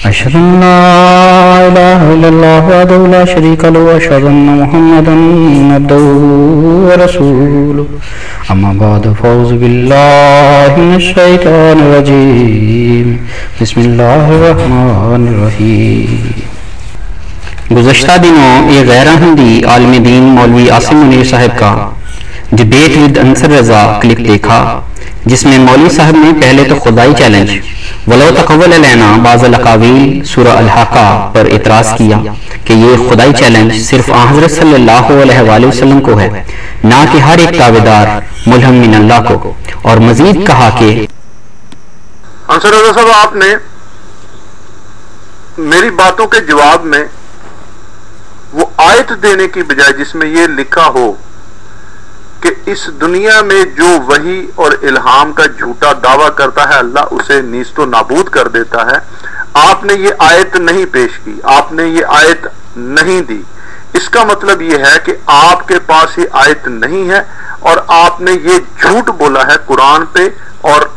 أشهد أن لا إله إلا الله وحده لا شريك له وأشهد أن محمدا عبده ورسوله أما بعد فأعوذ بالله من الشيطان الرجيم بسم الله الرحمن الرحیم۔ گزشتہ دنوں ایک غیر احمدی عالم دین مولوی عاصم منیر صاحب کا debate with Ansar Raza clip دیکھا، جس میں مولوی صاحب نے پہلے تو خدائی چیلنج ولو تقول علینا بعض الاقاویل سورہ الحاقہ پر اعتراض کیا کہ یہ خدائی چیلنج صرف حضرت صلی اللہ علیہ وآلہ وسلم کو ہے، نہ کہ ہر ایک تابعدار ملہم من اللہ کو، اور مزید کہا کہ انصر رضا صاحب، آپ نے میری باتوں کے جواب میں وہ آیت دینے کی بجائے جس میں یہ لکھا ہو کہ اس دنیا میں جو وحی اور الہام کا جھوٹا دعویٰ کرتا ہے اللہ اسے نیست و نابود کر دیتا ہے، آپ نے یہ آیت نہیں پیش کی، آپ نے یہ آیت نہیں دی۔ اس کا مطلب یہ ہے کہ آپ کے پاس یہ آیت نہیں ہے اور آپ نے یہ جھوٹ بولا ہے قرآن پہ، اور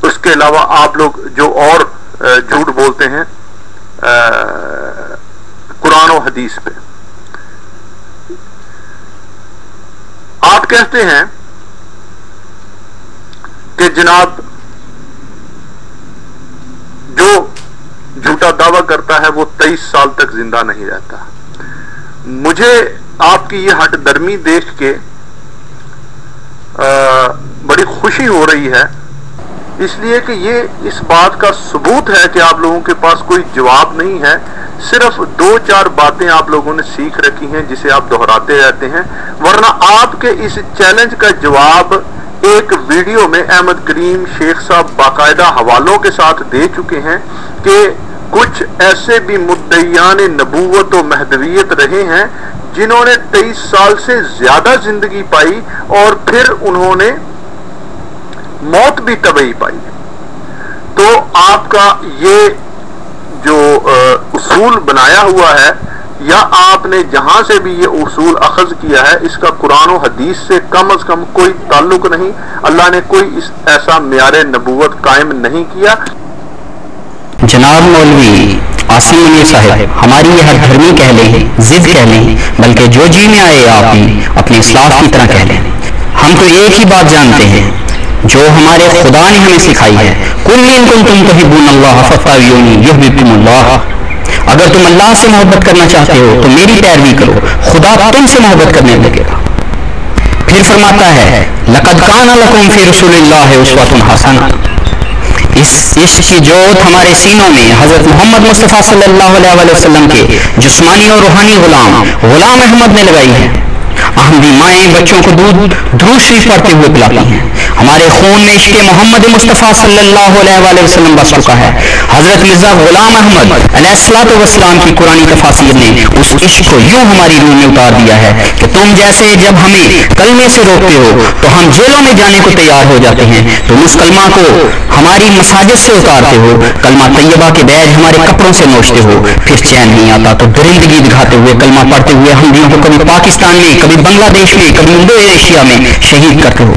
اس کے علاوہ آپ لوگ جو اور جھوٹ بولتے ہیں قرآن و حدیث پہ۔ آپ کہتے ہیں کہ جناب جو جھوٹا دعویٰ کرتا ہے وہ 23 سال تک زندہ نہیں رہتا۔ مجھے آپ کی یہ ہٹ درمی دیکھ کے بڑی خوشی ہو رہی ہے، اس لیے کہ یہ اس بات کا ثبوت ہے کہ آپ لوگوں کے پاس کوئی جواب نہیں ہے، صرف 2-4 باتیں آپ لوگوں نے سیکھ رکھی ہیں جسے آپ دہراتے رہتے ہیں، ورنہ آپ کے اس چیلنج کا جواب ایک ویڈیو میں احمد کریم شیخ صاحب باقاعدہ حوالوں کے ساتھ دے چکے ہیں کہ کچھ ایسے بھی مدعیان نبوت و مہدویت رہے ہیں جنہوں نے 23 سال سے زیادہ زندگی پائی اور پھر انہوں نے موت بھی طبعی پائی۔ تو آپ کا یہ جو اصول بنایا ہوا ہے، یا آپ نے جہاں سے بھی یہ اصول اخذ کیا ہے، اس کا قرآن و حدیث سے کم از کم کوئی تعلق نہیں، اللہ نے کوئی ایسا معیار نبوت قائم نہیں کیا۔ جناب مولوی عاصم منیر صاحب، ہماری یہ ہر دھرمی کہہ لیں، ضد کہہ لیں، بلکہ جو جی میں آئے آپ بھی اپنے اسلاف کی طرح کہہ لیں، ہم تو ایک ہی بات جانتے ہیں جو ہمارے خدا نے ہمیں سکھائی ہے، قُلْ إِن كُنتُمْ تُحِبُّونَ اللَّهَ فَاتَّبِعُونِي يُحْبِبْكُمُ اللَّهُ۔ اگر تم اللہ سے محبت کرنا چاہتے ہو تو میری پیروی کرو، خدا تم سے محبت کرنے لگے گا۔ پھر فرماتا ہے لَقَدْ كَانَ لَكُمْ فِي رَسُولِ اللَّهِ أُسْوَةٌ حَسَنَةٌ۔ اس عشق کی جوت ہمارے سینوں میں حضرت محمد مصطفیٰ صلی اللہ علیہ وسلم کے جسمانی اور روحانی غلام احمد نے لگائی ہے۔ احمدی مائیں بچوں کو درود شریف پڑھتے ہوئے پلاتی ہیں، ہمارے خون میں عشق محمد مصطفیٰ صلی اللہ علیہ وسلم بس چکا ہے۔ حضرت مرزا غلام احمد علیہ السلام کی قرآن تفاسیر نے اس عشق کو یوں ہماری روح میں اتار دیا ہے کہ تم جیسے جب ہمیں کلمے سے روکتے ہو تو ہم جیلوں میں جانے کو تیار ہو جاتے ہیں، تم اس کلمہ کو ہماری مساجد سے اتارتے ہو، کلمہ طیبہ کے بیج ہمارے کپڑوں سے نوچتے ہو، پھر چین نہیں آتا تو درندگی دکھاتے ہوئے کلمہ پڑھتے ہوئے احمدیوں کو کبھی پاکستان میں، کبھی بنگلہ دیش میں، کبھی انڈو ایشیا میں شہید کرتے ہو۔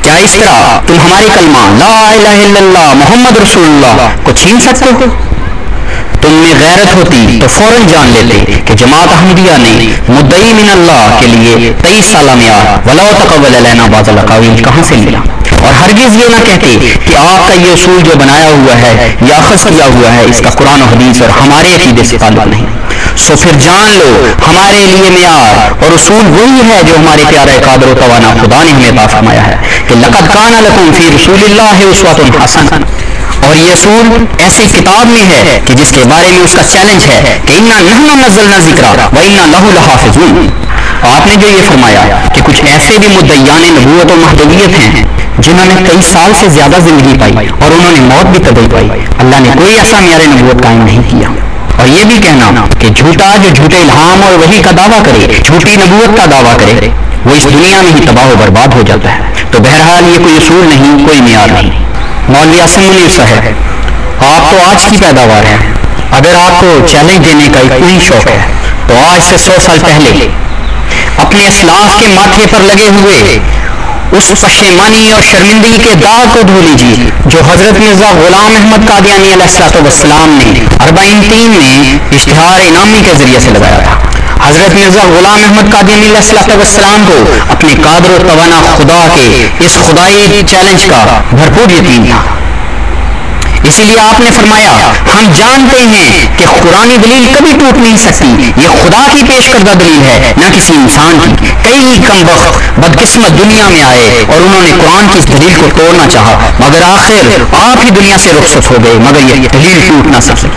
کیا اس طرح تم ہماری کلمہ لا الہ الا اللہ محمد رسول اللہ کو چھین سکتے ہو؟ تم میں غیرت ہوتی تو فوراً جان لیتے کہ جماعت احمدیہ نے مدعی من اللہ کے لیے 23 سالہ معیار ولو تقول علینا بعض الاقاویل کہاں سے ملا، اور ہرگز یہ نہ کہتے کہ آپ کا یہ اصول جو بنایا ہوا ہے یا اخذ کیا ہوا ہے اس کا قرآن و حدیث اور ہمارے عقیدے سے تعلق نہیں۔ سو پھر جان لو ہمارے لیے معیار اور اصول وہی ہے جو ہمارے پیارے قادر و توانا خدا نے ہمیں عطا فرمایا ہے کہ لقد کان لکم فی رسول اللہ اسوۃ حسنہ، اور یہ اصول ایسی کتاب میں ہے کہ جس کے بارے میں اس کا چیلنج ہے کہ انا نحن نزلنا الذکر وانا لہ لحافظون۔ آپ نے جو یہ فرمایا کہ کچھ ایسے بھی مدعیان نبوت و مہدویت ہیں جنہوں نے 23 سال سے زیادہ زندگی پائی اور انہوں نے موت بھی طبعی پائی، اللہ نے کوئی ایسا معیار نبوت قائم نہیں کیا۔ اور یہ بھی کہنا کہ جھوٹا جو جھوٹے الہام اور وحی کا دعویٰ کرے، جھوٹی نبوت کا دعویٰ کرے، وہ اس دنیا میں ہی تباہ و برباد ہو جاتا ہے۔ تو بہرحال یہ کوئی اصول نہیں، کوئی معیار نہیں۔ مولوی عاصم منیر صاحب، آپ تو آج کی پیداوار ہیں، اگر آپ کو چیلنج دینے کا کوئی شوق ہے تو آج سے 100 سال پہلے اپنے اسلاف کے ماتھے پر لگے ہوئے اس پشیمانی اور شرمندگی کے داغ کو دھو لیجیے جو حضرت مرزا غلام احمد قادیانی علیہ السلام نے 43 میں اشتہار انعامی کے ذریعے سے لگایا تھا۔ حضرت مرزا غلام احمد قادیانی علیہ السلام کو اپنے قادر و توانا خدا کے اس خدائی چیلنج کا بھرپور یقین تھا، اسی لیے آپ نے فرمایا ہم جانتے ہیں کہ قرآنی دلیل کبھی ٹوٹ نہیں سکتی، یہ خدا کی پیش کردہ دلیل ہے نہ کسی انسان کی۔ کئی کم وقت بدقسمت دنیا میں آئے اور انہوں نے قرآن کی اس دلیل کو توڑنا چاہا، مگر آخر آپ ہی دنیا سے رخصت ہو گئے، مگر یہ دلیل ٹوٹ نہ سکی۔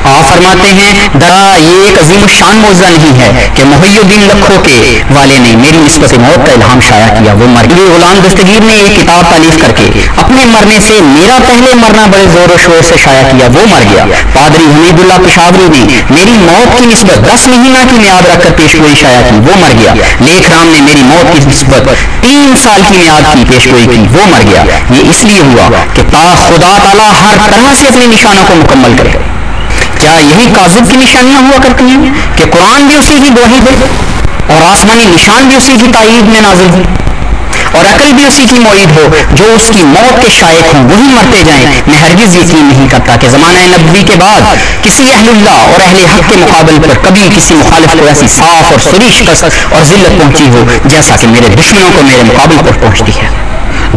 آپ فرماتے ہیں درا یہ ایک عظیم الشان موضوع نہیں ہے کہ محی الدین لکھوں کے والے نے میری نسبت موت کا الہام شائع کیا، وہ مر گئے۔ غلام دستگیر نے ایک کتاب تالیف کر کے اپنے مرنے سے میرا پہلے مرنا بڑے زور و شور سے شائع کیا، وہ مر گیا۔ پادری حمید اللہ پشاوری نے میری موت کی نسبت 10 مہینہ کی میعاد رکھ کر پیشگوئی شائع کی، وہ مر گیا۔ لیکھ رام نے میری موت کی نسبت 3 سال کی میعاد کی پیشگوئی کی، وہ مر گیا۔ یہ اس لیے ہوا کہ تا خدا تعالیٰ ہر طرح سے اپنے نشانوں کو مکمل کرے۔ کیا یہی کاذب کی نشانیاں ہوا کرتی ہیں کہ قرآن بھی اسی کی گواہی دے اور آسمانی نشان بھی اسی کی تائید میں نازل ہو اور عقل بھی اسی کی معید ہو؟ جو اس کی موت کے شائق ہوں وہی مرتے جائیں۔ میں ہرگز یقین نہیں کرتا کہ زمانہ نبوی کے بعد کسی اہل اللہ اور اہل حق کے مقابل پر کبھی کسی مخالف کو ایسی صاف اور صریح شکست اور ذلت پہنچی ہو جیسا کہ میرے دشمنوں کو میرے مقابل پر پہنچتی ہے۔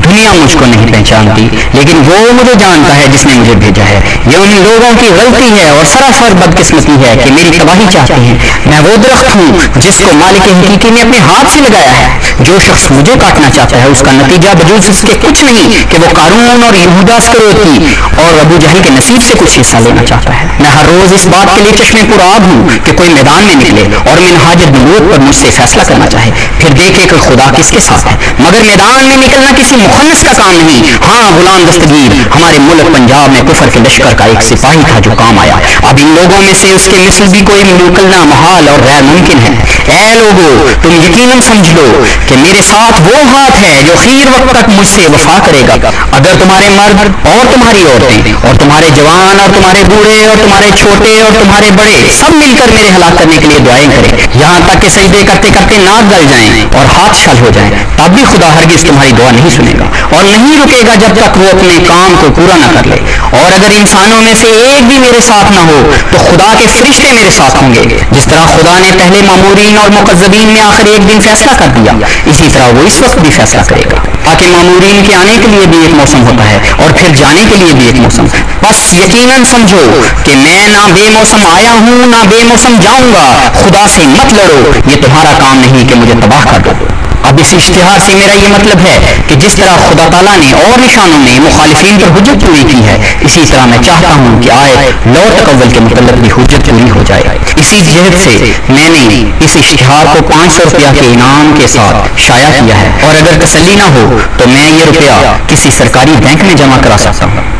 دنیا مجھ کو نہیں پہچانتی لیکن وہ مجھے جانتا ہے جس نے مجھے بھیجا ہے۔ یہ ان لوگوں کی غلطی ہے اور سراسر بدقسمتی ہے کہ میری تباہی چاہتے ہیں۔ میں وہ درخت ہوں جس کو مالک حقیقی نے اپنے ہاتھ سے لگایا ہے۔ جو شخص مجھے کاٹنا چاہتا ہے اس کا نتیجہ بجوز اس کے کچھ نہیں کہ وہ قارون اور یہودا اسکریوتی اور ابو جہل کے نصیب سے کچھ حصہ لینا چاہتا ہے۔ میں ہر روز اس بات کے لیے چشمے پر آب ہوں کہ کوئی میدان میں نکلے اور منہاج نبوت پر مجھ سے فیصلہ کرنا چاہے، پھر دیکھے کہ خدا کس کے ساتھ ہے۔ مگر میدان میں نکلنا کسی مخنث کا کام نہیں۔ ہاں غلام دستگیر ہمارے ملک پنجاب میں کفر کے لشکر کا ایک سپاہی تھا جو کام آیا۔ اب ان لوگوں میں سے اس کے مثل بھی کوئی نکلنا محال اور غیر ممکن ہے۔ اے لوگو تم یقیناً سمجھ لو کہ میرے ساتھ وہ ہاتھ ہے جو خیر وقت تک مجھ سے وفا کرے گا۔ اگر تمہارے مرد اور تمہاری عورتیں اور تمہارے جوان اور تمہارے بوڑھے اور تمہارے چھوٹے اور تمہارے بڑے سب مل کر میرے ہلاک کرنے کے لیے دعائیں کریں یہاں تک کہ سجدے کرتے کرتے ناک گل جائیں اور ہاتھ شل ہو جائیں، تب بھی خدا ہرگز تمہاری دعا نہیں سنے گا اور نہیں رکے گا جب تک وہ اپنے کام کو پورا نہ کر لے۔ اور اگر انسانوں میں سے ایک بھی میرے ساتھ نہ ہو تو خدا کے فرشتے میرے ساتھ ہوں گے۔ جس طرح خدا نے پہلے مامورین اور مکذبین میں آخر ایک دن فیصلہ کر دیا، اسی طرح وہ اس وقت بھی فیصلہ کرے گا، تاکہ مامورین کے آنے کے لیے بھی ایک موسم ہوتا ہے اور پھر جانے کے لیے بھی ایک موسم۔ بس یقیناً سمجھو کہ میں نہ بے موسم آیا ہوں نہ بے موسم جاؤں گا۔ خدا سے مت لڑو، یہ تمہارا کام نہیں کہ مجھے تباہ کر دو۔ اب اس اشتہار سے میرا یہ مطلب ہے کہ جس طرح خدا تعالیٰ نے اور نشانوں میں مخالفین پر حجت پوری کی ہے، اسی طرح میں چاہتا ہوں کہ آیت لو تقول کے متعلق بھی حجت پوری ہو جائے۔ اسی جہت سے میں نے اس اشتہار کو 500 روپیہ کے انعام کے ساتھ شائع کیا ہے، اور اگر تسلی نہ ہو تو میں یہ روپیہ کسی سرکاری بینک میں جمع کرا سکتا ہوں۔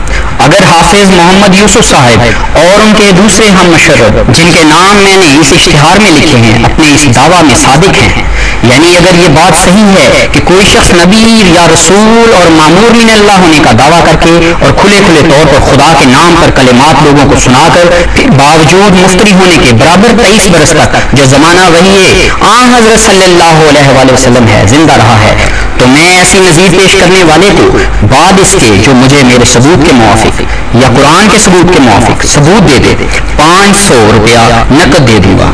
اگر حافظ محمد یوسف صاحب اور ان کے دوسرے ہم مشرب جن کے نام میں نے اس اشتہار میں لکھے ہیں اپنے اس دعویٰ میں صادق ہیں، یعنی اگر یہ بات صحیح ہے کہ کوئی شخص نبی یا رسول اور مامور من اللہ ہونے کا دعویٰ کر کے اور کھلے کھلے طور پر خدا کے نام پر کلمات لوگوں کو سنا کر پھر باوجود مفتری ہونے کے برابر 23 برس تک جو زمانہ وہی ہے آن حضرت صلی اللہ علیہ وآلہ وسلم ہے زندہ رہا ہے، تو میں ایسی نظیر پیش کرنے والے کو بعد اس کے جو مجھے میرے ثبوت کے موافق یا قرآن کے ثبوت کے موافق ثبوت دے 500 روپیہ نقد دے دوں گا۔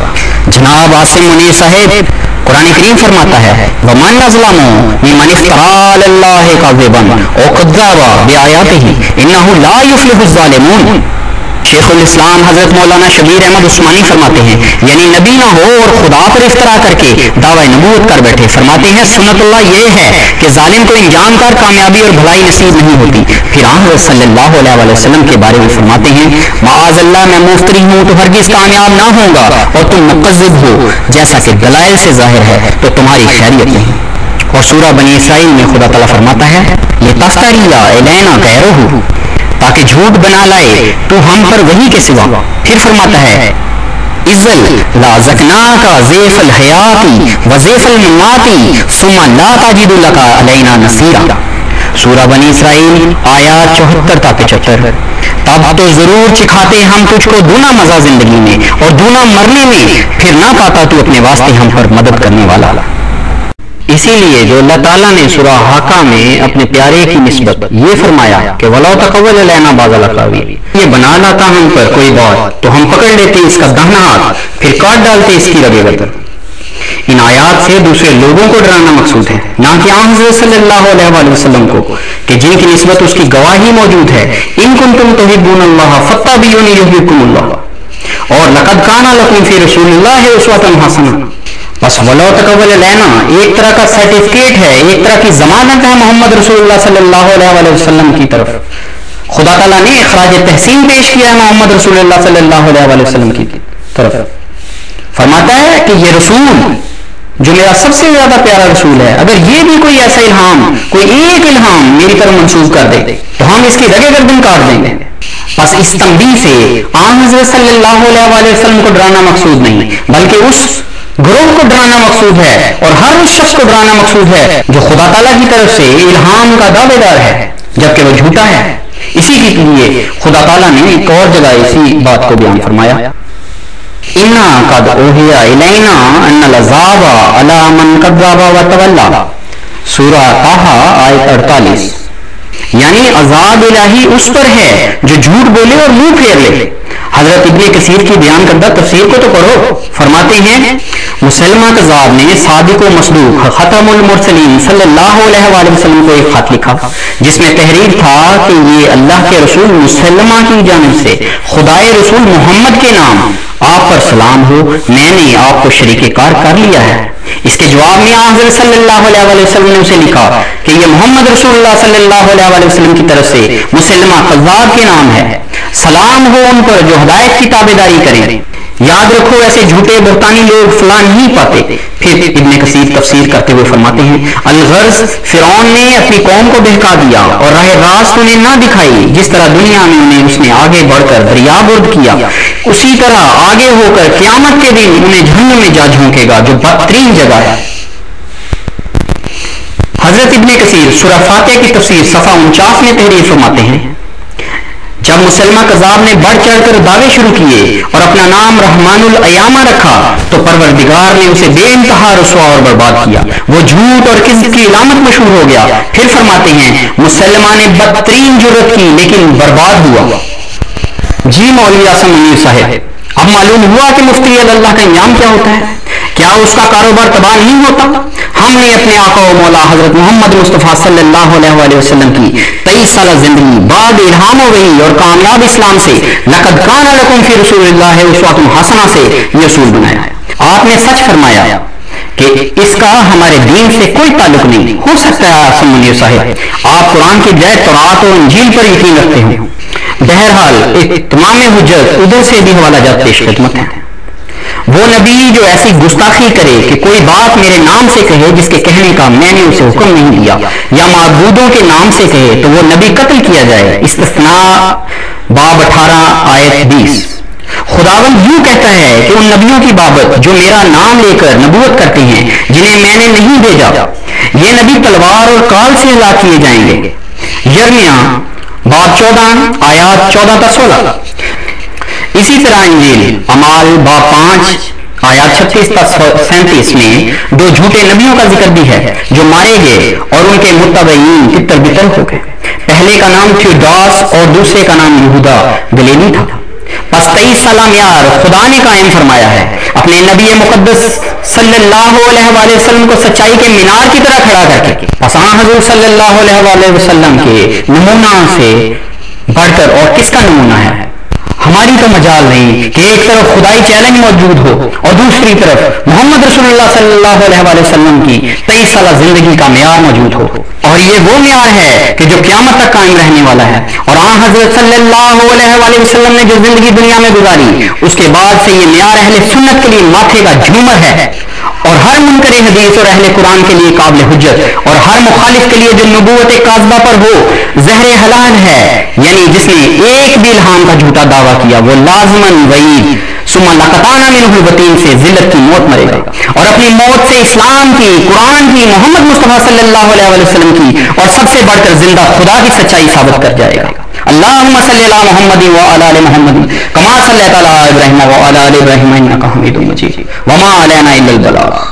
جناب عاصم منیر صاحب قرآن کریم فرماتا ہے وَمَنْ أَظْلَمُ مِمَّنِ افْتَرَىٰ عَلَى اللَّهِ كَذِبًا أَوْ كَذَّبَ بِآيَاتِهِ إِنَّهُ لَا يُفْلِحُ الظَّالِمُونَ۔ شیخ الاسلام حضرت مولانا شبیر احمد عثمانی فرماتے ہیں یعنی نبی نہ ہو اور خدا پر افطرا کر کے دعوی نبوت کر بیٹھے، فرماتے ہیں سنت اللہ یہ ہے کہ ظالم کو انجام کر کامیابی اور بھلائی نصیب نہیں ہوتی۔ پھر حضرت صلی اللہ علیہ وسلم کے بارے میں فرماتے ہیں معاذ اللہ میں مفتری ہوں تو ہرگز کامیاب نہ ہوں گا، اور تم مکذب ہو جیسا کہ دلائل سے ظاہر ہے تو تمہاری خیریت نہیں۔ اور سورہ بنی اسرائیل میں خدا تعالیٰ فرماتا ہے یہ تفتریٰ الینا غیرہ، تاکہ جھوٹ بنا لائے تو ہم پر وہی کے سوا۔ پھر فرماتا ہے اذل لازقناک ضیف الحیاتی وضیف المماتی ثم لا تجد لک علینا نصیرا۔ سورہ بنی اسرائیل آیات 74 تا 75۔ تب تو ضرور چکھاتے ہم تجھ کو دونا مزہ زندگی میں اور دونا مرنے میں، پھر نہ پاتا تو اپنے واسطے ہم پر مدد کرنے والا۔ اسی لیے جو اللہ تعالیٰ نے سورہ حاقہ میں اپنے پیارے کی نسبت یہ فرمایا کہ وَلَوْ تَقَوَّلَ عَلَيْنَا بَعْضَ الْأَقَاوِيلِ، یہ بنا لاتا ہم پر کوئی بات تو ہم پکڑ لیتے اس کا داہنا ہاتھ، پھر کاٹ ڈالتے اس کی رگے بدر۔ ان آیات سے دوسرے لوگوں کو ڈرانا مقصود ہے، نہ کہ آن حضرت صلی اللہ علیہ وآلہ وسلم کو، کہ جن کی نسبت اس کی گواہی موجود ہے، ان کنتم تحبون اللہ فاتبعونی یحببکم اللہ، اور لقد کان لکم فی رسول اللہ اسوۃ حسنہ۔ بس ولو تقول لینا ایک طرح کا سرٹیفکیٹ ہے، ایک طرح کی ضمانت ہے محمد رسول اللہ صلی اللہ علیہ وآلہ وسلم کی طرف۔ خدا تعالیٰ نے اخراج تحسین پیش کیا ہے محمد رسول اللہ صلی اللہ علیہ وآلہ وسلم کی طرف، فرماتا ہے کہ یہ رسول جو میرا سب سے زیادہ پیارا رسول ہے، اگر یہ بھی کوئی ایسا الہام، کوئی ایک الہام میری طرف منسوب کر دے تو ہم اس کی رگے گردن کاٹ دیں گے۔ بس اس تنبیہ سے آن حضرت صلی اللہ علیہ وآلہ وسلم کو ڈرانا مقصود نہیں، بلکہ اس گروہ کو ڈرانا مقصود ہے، اور ہر اس شخص کو ڈرانا مقصود ہے جو خدا تعالیٰ کی طرف سے الہام کا دعوے دار ہے جبکہ وہ جھوٹا ہے۔ اسی کے لیے خدا تعالیٰ نے ایک اور جگہ اسی بات کو بیان فرمایا، اِنَّا قَدْ أُوحِیَ إِلَيْنَا أَنَّ الْعَذَابَ عَلَىٰ مَنْ كَذَّبَ وَتَوَلَّىٰ، سورہ طٰہٰ آیت 48، یعنی عذاب الہی اس پر ہے جو جھوٹ بولے اور منہ پھیر لے۔ حضرت ابن کثیر کی بیان کردہ تفسیر کو تو پڑھو، فرماتے ہیں مسلمہ کذاب نے صادق و مصدوق ختم المرسلین صلی اللہ علیہ وآلہ وسلم کو ایک خط لکھا جس میں تحریر تھا کہ یہ اللہ کے رسول مسلمہ کی جانب سے خدائے رسول محمد کے نام آپ پر سلام ہو، میں نے آپ کو شریک کار کر لیا ہے۔ اس کے جواب میں حضرت صلی اللہ علیہ وآلہ وسلم نے اسے لکھا کہ یہ محمد رسول اللہ صلی اللہ علیہ وآلہ وسلم کی طرف سے مسلمہ کذاب کے نام ہے، سلام ہو ان پر جو ہدایت کی تابعداری کریں۔ یاد رکھو ایسے جھوٹے بہتانی لوگ فلاں نہیں پاتے۔ پھر ابن کثیر تفسیر کرتے ہوئے فرماتے ہیں الغرض فرعون نے اپنی قوم کو بہکا دیا اور راہ راست انہیں نہ دکھائی، جس طرح دنیا میں انہیں اس نے آگے بڑھ کر دریا برد کیا، اسی طرح آگے ہو کر قیامت کے دن انہیں جہنم میں جا جھونکے گا جو بدترین جگہ ہے۔ حضرت ابن کثیر سورہ فاتحہ کی تفسیر صفحہ 49 میں تحریر فرماتے ہیں جب مسلمہ کذاب نے بڑھ چڑھ کر دعوے شروع کیے اور اپنا نام رحمان الایامہ رکھا تو پروردگار نے اسے بے انتہا رسوا اور برباد کیا، وہ جھوٹ اور کذب کی علامت مشہور ہو گیا۔ پھر فرماتے ہیں مسلمہ نے بدترین جرت کی لیکن برباد ہوا۔ جی مولوی اعظم منیر صاحب، اب معلوم ہوا کہ مفتی اللہ کا انجام کیا ہوتا ہے، کیا اس کا کاروبار تباہ نہیں ہوتا؟ ہم نے اپنے آقا و مولا حضرت محمد مصطفیٰ صلی اللہ علیہ وآلہ وسلم کی 23 سالہ زندگی بعد الہام و وحی اور کامیاب اسلام سے لقد کان لکم فی رسول اللہ اسوۃ حسنہ سے یہ اصول بنایا ہے۔ آپ نے سچ فرمایا کہ اس کا ہمارے دین سے کوئی تعلق نہیں ہو سکتا ہے۔ اعظم منیر صاحب، آپ قرآن کی بجائے تورات اور انجیل پر یقین رکھتے ہیں۔ بہرحال اتمام حجت ادھر سے بھی حوالہ جات پیش خدمت ہے۔ وہ نبی جو ایسی گستاخی کرے کہ کوئی بات میرے نام سے کہے جس کے کہنے کا میں نے اسے حکم نہیں دیا، یا معبودوں کے نام سے کہے تو وہ نبی قتل کیا جائے۔ استثناء باب 18 آیت 20۔ خداوند یوں کہتا ہے کہ ان نبیوں کی بابت جو میرا نام لے کر نبوت کرتے ہیں جنہیں میں نے نہیں بھیجا، یہ نبی تلوار اور کال سے ہلاک کیے جائیں گے۔ یرمیہ باب 14 آیات 14 تا 16۔ اسی طرح انجیل اعمال باب 5 آیات 36 تا 37 میں 2 جھوٹے نبیوں کا ذکر بھی ہے جو مارے گئے اور ان کے متبعین تتر بتر ہو گئے۔ پہلے کا نام تھیوڈاس اور دوسرے کا نام یہودا گلیلی تھا۔ پس 23 سالہ معیار خدا نے قائم فرمایا ہے، اپنے نبی مقدس صلی اللہ علیہ وآلہ وسلم کو سچائی کے مینار کی طرح کھڑا کر کے۔ پس حضور صلی اللہ علیہ وآلہ وسلم کے نمونہ سے بڑھ کر اور کس کا نمونہ ہے؟ ہماری تو مجال نہیں کہ ایک طرف خدائی چیلنج موجود ہو اور دوسری طرف محمد رسول اللہ صلی اللہ علیہ وآلہ وسلم کی 23 سالہ زندگی کا معیار موجود ہو، اور یہ وہ معیار ہے کہ جو قیامت تک قائم رہنے والا ہے۔ اور حضرت صلی اللہ علیہ وآلہ وسلم نے جو زندگی دنیا میں گزاری اس کے بعد سے یہ معیار اہل سنت کے لیے ماتھے کا جھومر ہے، اور ہر منکر حدیث اور اہل قرآن کے لیے قابل حجت، اور ہر مخالف کے لیے جو نبوت کاذبہ پر ہو زہر حلال ہے، یعنی جس نے ایک بھی الہام کا جھوٹا دعویٰ کیا وہ لازماً وعید ثم لقطعنا منہ الوتین سے ذلت کی موت مرے گا، اور اپنی موت سے اسلام کی، قرآن کی، محمد مصطفیٰ صلی اللہ علیہ وآلہ وسلم کی اور سب سے بڑھ کر زندہ خدا کی سچائی ثابت کر جائے گا۔ اللہم صلی علی محمد وعلی آل محمد کما صلیت علی ابراہیم وعلی آل ابراہیم انک حمید مجید وما علینا الا البلاغ۔